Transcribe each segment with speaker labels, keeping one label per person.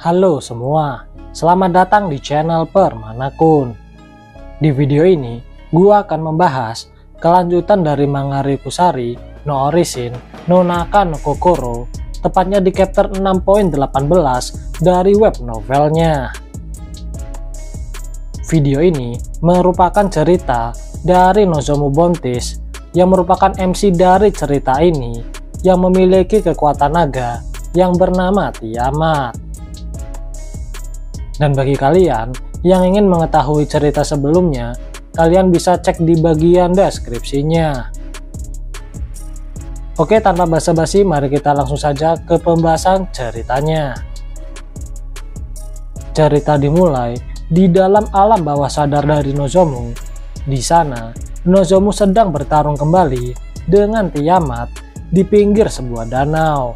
Speaker 1: Halo semua, selamat datang di channel Permanakun. Di video ini, gua akan membahas kelanjutan dari manga Rikusari no Orishin no Naka no Kokoro, tepatnya di chapter 6.18 dari web novelnya. Video ini merupakan cerita dari Nozomu Bontis yang merupakan MC dari cerita ini yang memiliki kekuatan naga yang bernama Tiamat. Dan bagi kalian yang ingin mengetahui cerita sebelumnya, kalian bisa cek di bagian deskripsinya. Oke, tanpa basa-basi, mari kita langsung saja ke pembahasan ceritanya. Cerita dimulai di dalam alam bawah sadar dari Nozomu. Di sana, Nozomu sedang bertarung kembali dengan Tiamat di pinggir sebuah danau.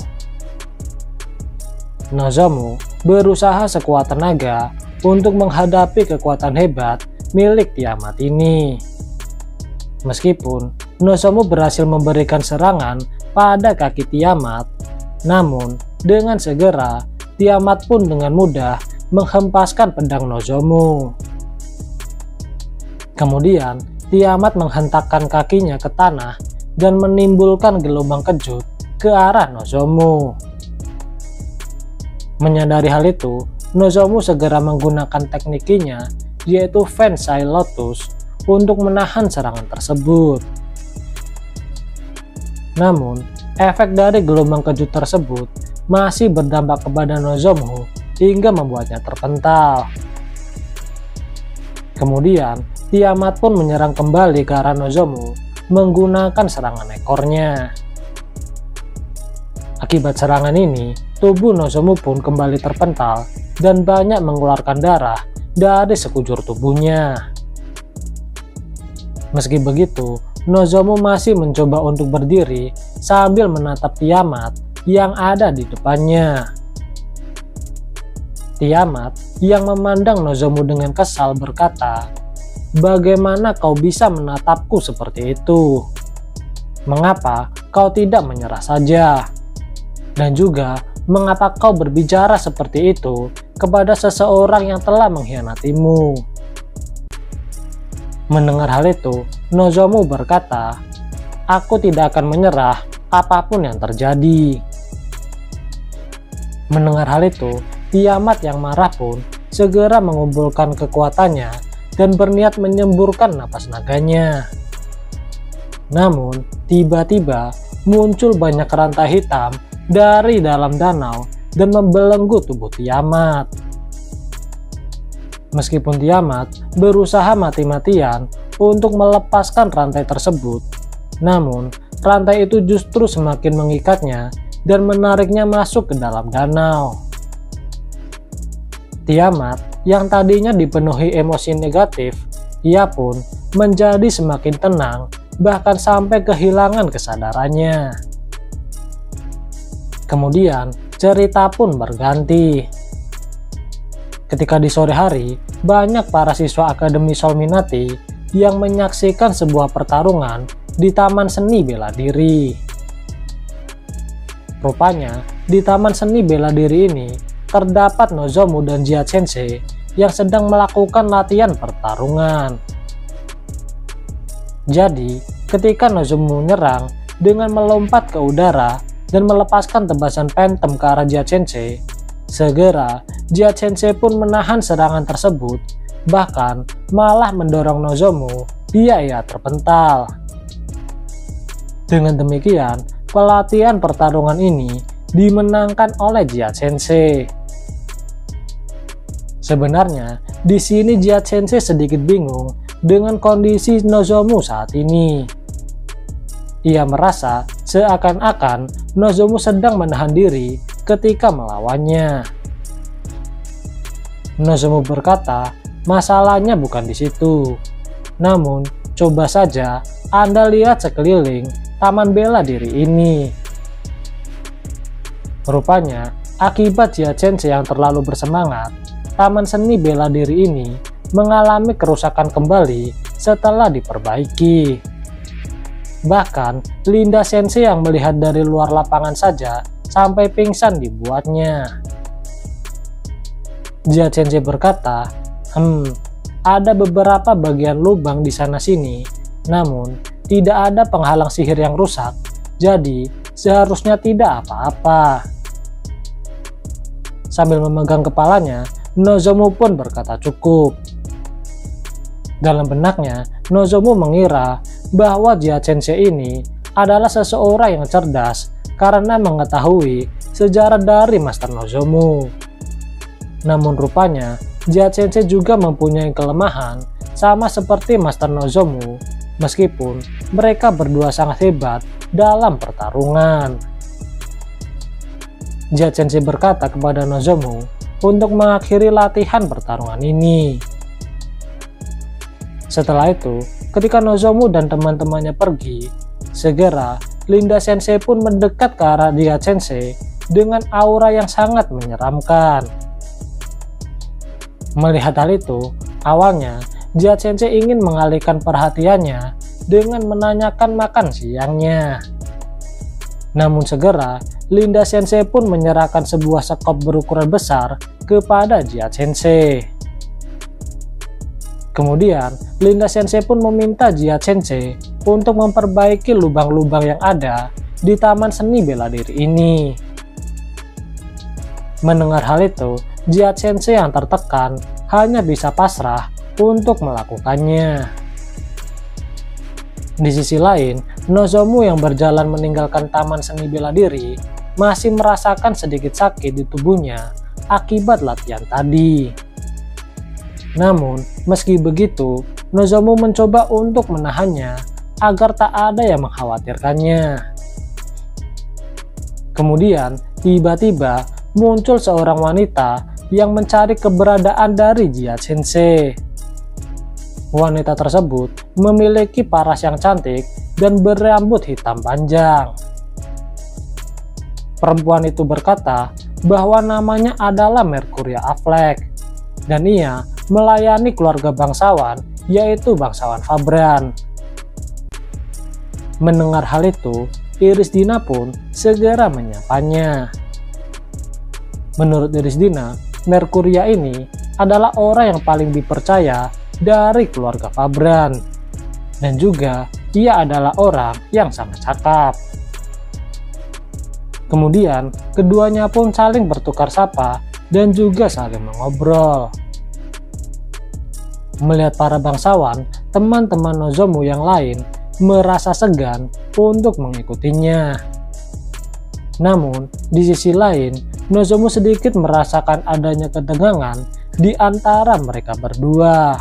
Speaker 1: Nozomu berusaha sekuat tenaga untuk menghadapi kekuatan hebat milik Tiamat ini. Meskipun Nozomu berhasil memberikan serangan pada kaki Tiamat, namun dengan segera Tiamat pun dengan mudah menghempaskan pedang Nozomu. Kemudian Tiamat menghentakkan kakinya ke tanah dan menimbulkan gelombang kejut ke arah Nozomu. Menyadari hal itu, Nozomu segera menggunakan tekniknya, yaitu Fensai Lotus, untuk menahan serangan tersebut. Namun, efek dari gelombang kejut tersebut masih berdampak kepada Nozomu hingga membuatnya terpental. Kemudian, Tiamat pun menyerang kembali ke arah Nozomu menggunakan serangan ekornya. Akibat serangan ini, tubuh Nozomu pun kembali terpental dan banyak mengeluarkan darah dari sekujur tubuhnya. Meski begitu, Nozomu masih mencoba untuk berdiri sambil menatap Tiamat yang ada di depannya. Tiamat yang memandang Nozomu dengan kesal berkata, "Bagaimana kau bisa menatapku seperti itu? Mengapa kau tidak menyerah saja? Dan juga, mengapa kau berbicara seperti itu kepada seseorang yang telah mengkhianatimu?" Mendengar hal itu, Nozomu berkata, "Aku tidak akan menyerah apapun yang terjadi." Mendengar hal itu, Tiamat yang marah pun segera mengumpulkan kekuatannya dan berniat menyemburkan napas naganya. Namun, tiba-tiba muncul banyak rantai hitam dari dalam danau dan membelenggu tubuh Tiamat. Meskipun Tiamat berusaha mati-matian untuk melepaskan rantai tersebut, namun rantai itu justru semakin mengikatnya dan menariknya masuk ke dalam danau. Tiamat yang tadinya dipenuhi emosi negatif, ia pun menjadi semakin tenang, bahkan sampai kehilangan kesadarannya. Kemudian cerita pun berganti. Ketika di sore hari, banyak para siswa Akademi Solminati yang menyaksikan sebuah pertarungan di Taman Seni Bela Diri. Rupanya, di Taman Seni Bela Diri ini terdapat Nozomu dan Jia Sensei yang sedang melakukan latihan pertarungan. Jadi, ketika Nozomu menyerang dengan melompat ke udara dan melepaskan tebasan phantom ke arah Jia Sensei, segera Jia Sensei pun menahan serangan tersebut, bahkan malah mendorong Nozomu hingga ia terpental. Dengan demikian, pelatihan pertarungan ini dimenangkan oleh Jia Sensei. Sebenarnya, di sini Jia Sensei sedikit bingung dengan kondisi Nozomu saat ini. Ia merasa seakan-akan Nozomu sedang menahan diri ketika melawannya. Nozomu berkata, "Masalahnya bukan di situ. Namun, coba saja Anda lihat sekeliling taman bela diri ini." Rupanya, akibat Jia Sensei yang terlalu bersemangat, Taman Seni Bela Diri ini mengalami kerusakan kembali setelah diperbaiki. Bahkan, Linda Sensei yang melihat dari luar lapangan saja sampai pingsan dibuatnya. Jia Sensei berkata, ada beberapa bagian lubang di sana sini, namun tidak ada penghalang sihir yang rusak, jadi seharusnya tidak apa-apa. Sambil memegang kepalanya, Nozomu pun berkata cukup. Dalam benaknya, Nozomu mengira bahwa Jia Sensei ini adalah seseorang yang cerdas karena mengetahui sejarah dari Master Nozomu. Namun rupanya, Jia Sensei juga mempunyai kelemahan sama seperti Master Nozomu, meskipun mereka berdua sangat hebat dalam pertarungan. Jia Sensei berkata kepada Nozomu untuk mengakhiri latihan pertarungan ini. Setelah itu, ketika Nozomu dan teman-temannya pergi, segera Linda Sensei pun mendekat ke arah Jia Sensei dengan aura yang sangat menyeramkan. Melihat hal itu, awalnya Jia Sensei ingin mengalihkan perhatiannya dengan menanyakan makan siangnya. Namun segera, Linda Sensei pun menyerahkan sebuah sekop berukuran besar kepada Jia Sensei. Kemudian, Linda Sensei pun meminta Jia Sensei untuk memperbaiki lubang-lubang yang ada di Taman Seni Bela Diri ini. Mendengar hal itu, Jia Sensei yang tertekan hanya bisa pasrah untuk melakukannya. Di sisi lain, Nozomu yang berjalan meninggalkan Taman Seni Bela Diri masih merasakan sedikit sakit di tubuhnya akibat latihan tadi. Namun, meski begitu, Nozomu mencoba untuk menahannya agar tak ada yang mengkhawatirkannya. Kemudian, tiba-tiba muncul seorang wanita yang mencari keberadaan dari Jia Sensei. Wanita tersebut memiliki paras yang cantik dan berambut hitam panjang. Perempuan itu berkata bahwa namanya adalah Mercuria Affleck, dan ia melayani keluarga bangsawan, yaitu bangsawan Fabran. Mendengar hal itu, Iris Dina pun segera menyapanya. Menurut Iris Dina, Mercuria ini adalah orang yang paling dipercaya dari keluarga Fabran, dan juga ia adalah orang yang sangat cakap. Kemudian, keduanya pun saling bertukar sapa dan juga saling mengobrol. Melihat para bangsawan, teman-teman Nozomu yang lain merasa segan untuk mengikutinya. Namun, di sisi lain, Nozomu sedikit merasakan adanya ketegangan di antara mereka berdua.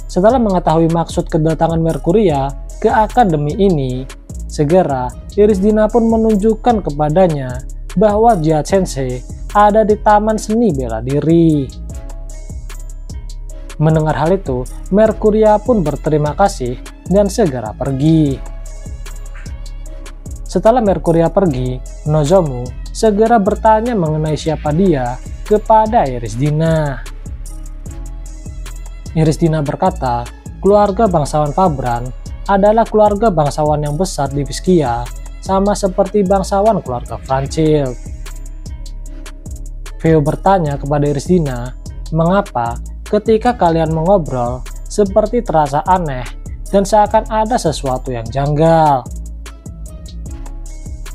Speaker 1: Setelah mengetahui maksud kedatangan Mercuria ke akademi ini, segera Iris Dina pun menunjukkan kepadanya bahwa Jia Sensei ada di Taman Seni Bela Diri. Mendengar hal itu, Mercuria pun berterima kasih dan segera pergi. Setelah Mercuria pergi, Nozomu segera bertanya mengenai siapa dia kepada Iris Dina. Iris Dina berkata, keluarga bangsawan Fabran adalah keluarga bangsawan yang besar di Viskia, sama seperti bangsawan keluarga Franchild. Veo bertanya kepada Iris Dina, mengapa ketika kalian mengobrol seperti terasa aneh dan seakan ada sesuatu yang janggal.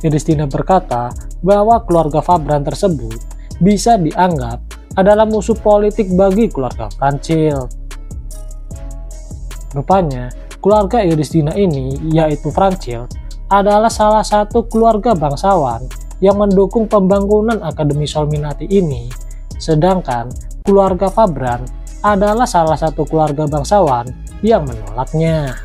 Speaker 1: Iris Dina berkata bahwa keluarga Fabran tersebut bisa dianggap adalah musuh politik bagi keluarga Franchild. Rupanya, keluarga Iris Dina ini, yaitu Franchild, adalah salah satu keluarga bangsawan yang mendukung pembangunan Akademi Solminati ini, sedangkan keluarga Fabran adalah salah satu keluarga bangsawan yang menolaknya.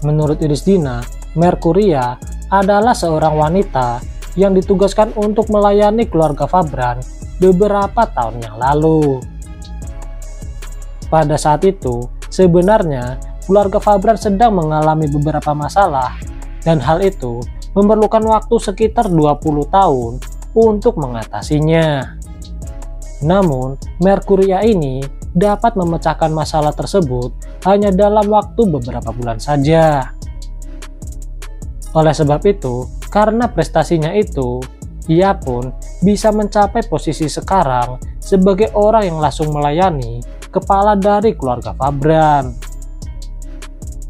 Speaker 1: Menurut Iris Dina, Mercuria adalah seorang wanita yang ditugaskan untuk melayani keluarga Fabran beberapa tahun yang lalu. Pada saat itu, sebenarnya keluarga Fabran sedang mengalami beberapa masalah, dan hal itu memerlukan waktu sekitar 20 tahun untuk mengatasinya. Namun, Mercuria ini dapat memecahkan masalah tersebut hanya dalam waktu beberapa bulan saja. Oleh sebab itu, karena prestasinya itu, ia pun bisa mencapai posisi sekarang sebagai orang yang langsung melayani kepala dari keluarga Fabran.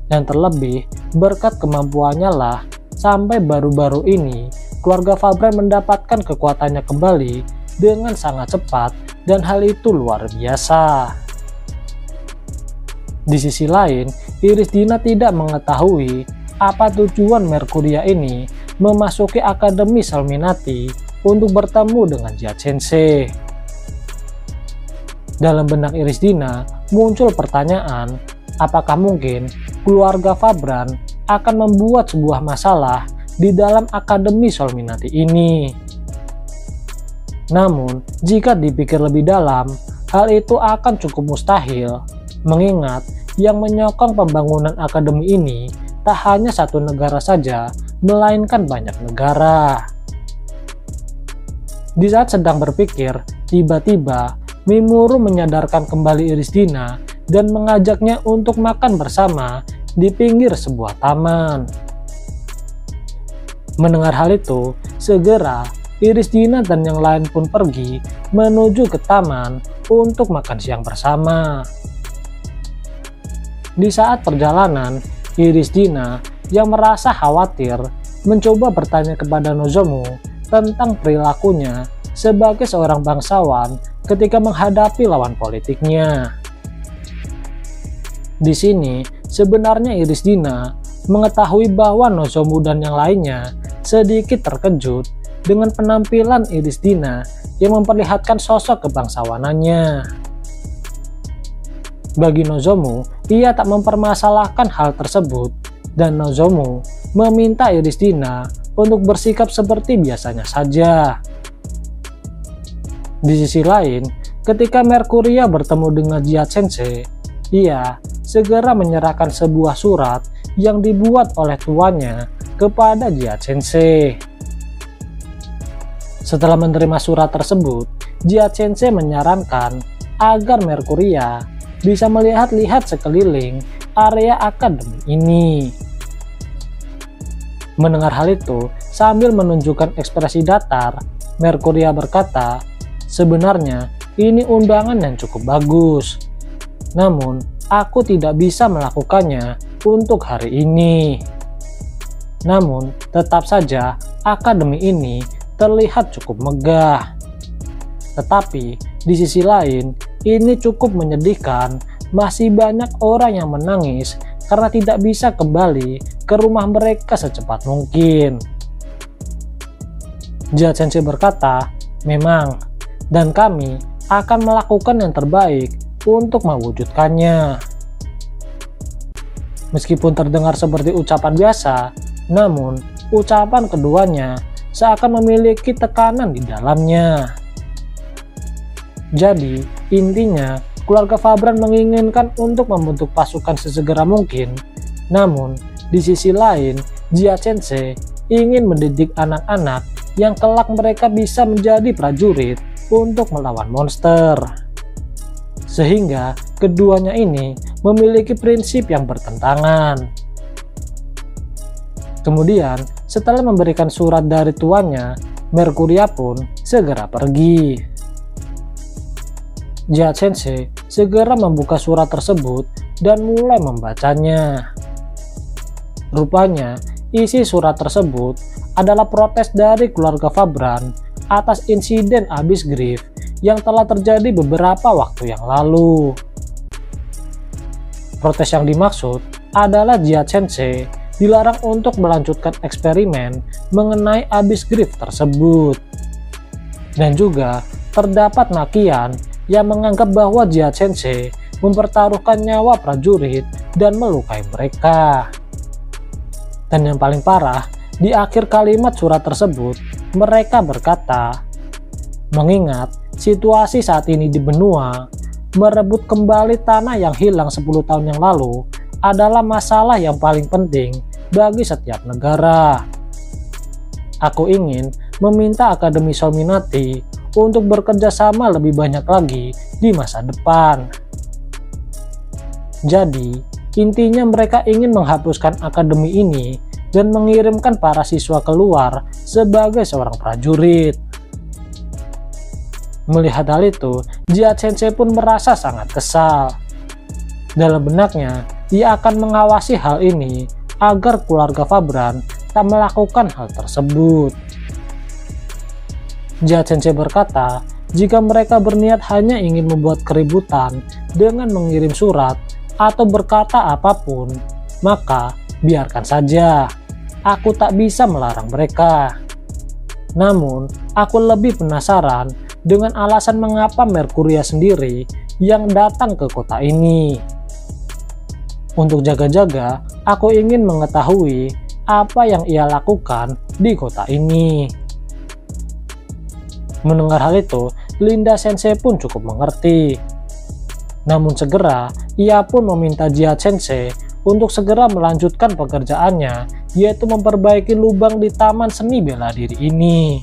Speaker 1: Dan terlebih berkat kemampuannya lah sampai baru-baru ini keluarga Fabran mendapatkan kekuatannya kembali dengan sangat cepat, dan hal itu luar biasa. Di sisi lain, Irisdina tidak mengetahui apa tujuan Mercuria ini memasuki Akademi Selminati untuk bertemu dengan Jia Sensei. Dalam benak Irisdina muncul pertanyaan, apakah mungkin keluarga Fabran akan membuat sebuah masalah di dalam Akademi Selminati ini? Namun, jika dipikir lebih dalam, hal itu akan cukup mustahil, mengingat yang menyokong pembangunan akademi ini tak hanya satu negara saja, melainkan banyak negara. Di saat sedang berpikir, tiba-tiba Mimuru menyadarkan kembali Irisdina dan mengajaknya untuk makan bersama di pinggir sebuah taman. Mendengar hal itu, segera Irisdina dan yang lain pun pergi menuju ke taman untuk makan siang bersama. Di saat perjalanan, Irisdina yang merasa khawatir mencoba bertanya kepada Nozomu tentang perilakunya sebagai seorang bangsawan ketika menghadapi lawan politiknya. Di sini, sebenarnya Irisdina mengetahui bahwa Nozomu dan yang lainnya sedikit terkejut dengan penampilan Irisdina yang memperlihatkan sosok kebangsawanannya. Bagi Nozomu, ia tak mempermasalahkan hal tersebut, dan Nozomu meminta Irisdina untuk bersikap seperti biasanya saja. Di sisi lain, ketika Mercuria bertemu dengan Jia Sensei, ia segera menyerahkan sebuah surat yang dibuat oleh tuannya kepada Jia Sensei. Setelah menerima surat tersebut, Jia Sensei menyarankan agar Mercuria bisa melihat-lihat sekeliling area akademi ini. Mendengar hal itu, sambil menunjukkan ekspresi datar, Mercuria berkata, "Sebenarnya ini undangan yang cukup bagus. Namun, aku tidak bisa melakukannya untuk hari ini. Namun, tetap saja akademi ini terlihat cukup megah. Tetapi, di sisi lain, ini cukup menyedihkan. Masih banyak orang yang menangis karena tidak bisa kembali ke rumah mereka secepat mungkin." Jia Sensei berkata, "Memang, dan kami akan melakukan yang terbaik untuk mewujudkannya." Meskipun terdengar seperti ucapan biasa, namun ucapan keduanya seakan memiliki tekanan di dalamnya. Jadi, intinya keluarga Fabran menginginkan untuk membentuk pasukan sesegera mungkin. Namun, di sisi lain, Jia Sensei ingin mendidik anak-anak yang kelak mereka bisa menjadi prajurit untuk melawan monster. Sehingga keduanya ini memiliki prinsip yang bertentangan. Kemudian, setelah memberikan surat dari tuannya, Mercuria pun segera pergi. Jia Sensei segera membuka surat tersebut dan mulai membacanya. Rupanya, isi surat tersebut adalah protes dari keluarga Fabran atas insiden Abyss Griff yang telah terjadi beberapa waktu yang lalu. Protes yang dimaksud adalah Jia Sensei dilarang untuk melanjutkan eksperimen mengenai Abyss Griff tersebut. Dan juga terdapat makian yang menganggap bahwa Jia Sensei mempertaruhkan nyawa prajurit dan melukai mereka. Dan yang paling parah, di akhir kalimat surat tersebut, mereka berkata, "Mengingat situasi saat ini di benua, merebut kembali tanah yang hilang 10 tahun yang lalu adalah masalah yang paling penting bagi setiap negara. Aku ingin meminta Akademi Selminati untuk bekerja sama lebih banyak lagi di masa depan." Jadi, intinya mereka ingin menghapuskan akademi ini dan mengirimkan para siswa keluar sebagai seorang prajurit. Melihat hal itu, Jihad Sensei pun merasa sangat kesal. Dalam benaknya, ia akan mengawasi hal ini agar keluarga Fabran tak melakukan hal tersebut. Jihad Sensei berkata, jika mereka berniat hanya ingin membuat keributan dengan mengirim surat atau berkata apapun, maka biarkan saja. Aku tak bisa melarang mereka. Namun, aku lebih penasaran dengan alasan mengapa Merkuria sendiri yang datang ke kota ini. Untuk jaga-jaga, aku ingin mengetahui apa yang ia lakukan di kota ini. Mendengar hal itu, Linda Sensei pun cukup mengerti. Namun segera, ia pun meminta Jihad Sensei untuk segera melanjutkan pekerjaannya, yaitu memperbaiki lubang di Taman Seni Bela Diri ini.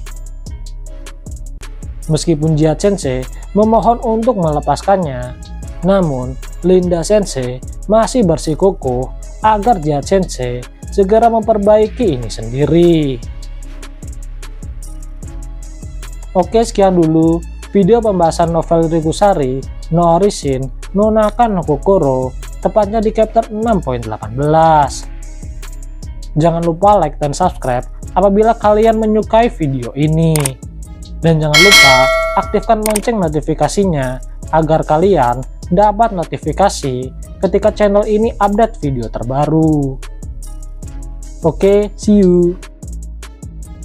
Speaker 1: Meskipun Jihad Sensei memohon untuk melepaskannya, namun Linda Sensei masih bersikukuh agar Jihad Sensei segera memperbaiki ini sendiri. Oke, sekian dulu video pembahasan novel Rikusari no Orishin no Naka no Kokoro, tepatnya di chapter 6.18. Jangan lupa like dan subscribe apabila kalian menyukai video ini. Dan jangan lupa aktifkan lonceng notifikasinya agar kalian dapat notifikasi ketika channel ini update video terbaru. Oke, see you.